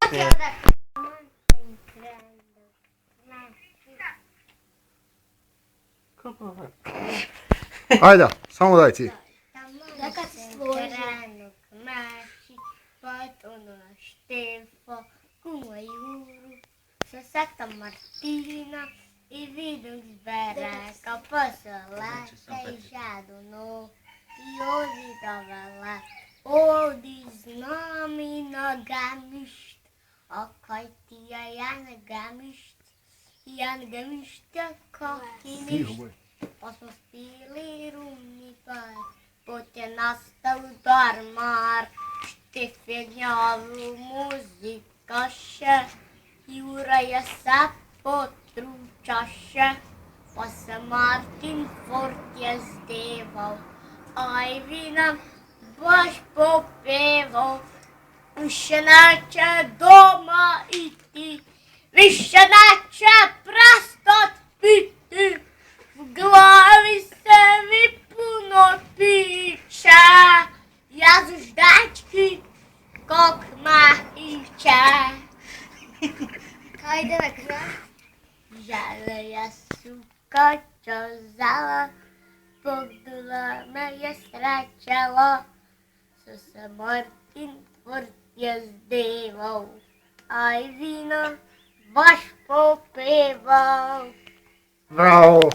Ajde. Ajde, samo daj ti. Ja kad se složi. Ono Štefo, kuma Juru, sa Santa Martina i vidim zbereka, posla i žaduno i ovdje dovela. Ovdje znam i na gamišt, a kaj ti je Jan gamišta, kak ti ništ. Pa smo spili rumni par, pot je nastao darmar. Štefenjavu muzikaše, Jura je se potručaše, pa se Martin Fort je zdeval, Ajvi nam baš popeval. Više neće doma iti, više neće prestat piti, v glavi se mi puno piče, Jezus dečki, kak mahiče. Kaj ide na kraj? Žele je suka, čo vzala, pogdula me je srečala, so se Martin Fort je zdeval, aj vino baš popeval. Bravo.